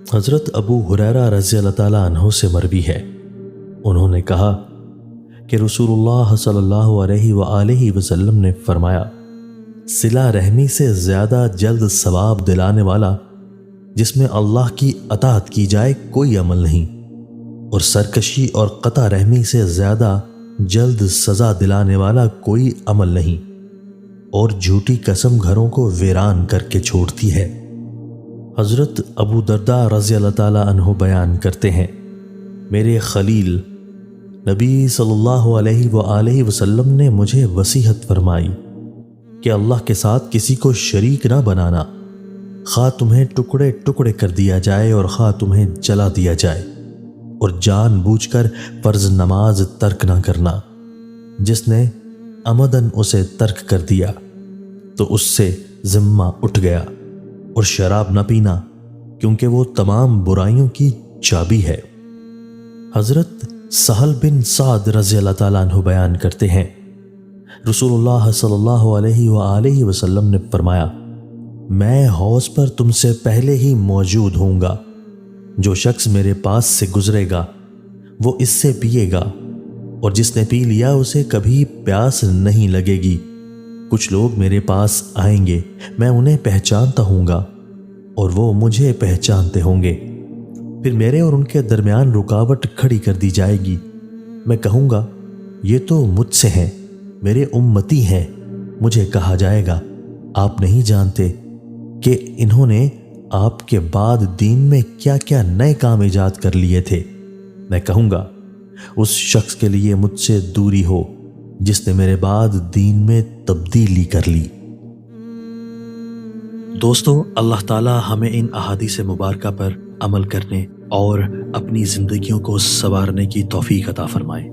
حضرت ابو ہریرہ رضی اللہ تعالیٰ عنہ سے مروی ہے، انہوں نے کہا کہ رسول اللہ صلی اللہ علیہ وآلہ وسلم نے فرمایا، صلہ رحمی سے زیادہ جلد ثواب دلانے والا جس میں اللہ کی اطاعت کی جائے کوئی عمل نہیں، اور سرکشی اور قطع رحمی سے زیادہ جلد سزا دلانے والا کوئی عمل نہیں، اور جھوٹی قسم گھروں کو ویران کر کے چھوڑتی ہے۔ حضرت ابو درداء رضی اللہ تعالیٰ عنہ بیان کرتے ہیں، میرے خلیل نبی صلی اللہ علیہ وآلہ وسلم نے مجھے وصیحت فرمائی کہ اللہ کے ساتھ کسی کو شریک نہ بنانا، خواہ تمہیں ٹکڑے ٹکڑے کر دیا جائے اور خواہ تمہیں جلا دیا جائے، اور جان بوجھ کر فرض نماز ترک نہ کرنا، جس نے عمدن اسے ترک کر دیا تو اس سے ذمہ اٹھ گیا، اور شراب نہ پینا کیونکہ وہ تمام برائیوں کی چابی ہے۔ حضرت سہل بن سعد رضی اللہ تعالیٰ عنہ بیان کرتے ہیں، رسول اللہ صلی اللہ علیہ وآلہ وسلم نے فرمایا، میں حوض پر تم سے پہلے ہی موجود ہوں گا، جو شخص میرے پاس سے گزرے گا وہ اس سے پیے گا، اور جس نے پی لیا اسے کبھی پیاس نہیں لگے گی۔ کچھ لوگ میرے پاس آئیں گے، میں انہیں پہچانتا ہوں گا اور وہ مجھے پہچانتے ہوں گے، پھر میرے اور ان کے درمیان رکاوٹ کھڑی کر دی جائے گی، میں کہوں گا یہ تو مجھ سے ہیں، میرے امتی ہیں، مجھے کہا جائے گا آپ نہیں جانتے کہ انہوں نے آپ کے بعد دین میں کیا کیا نئے کام ایجاد کر لیے تھے، میں کہوں گا اس شخص کے لیے مجھ سے دوری ہو جس نے میرے بعد دین میں تبدیلی کر لی۔ دوستو، اللہ تعالی ہمیں ان احادیث مبارکہ پر عمل کرنے اور اپنی زندگیوں کو سنوارنے کی توفیق عطا فرمائے۔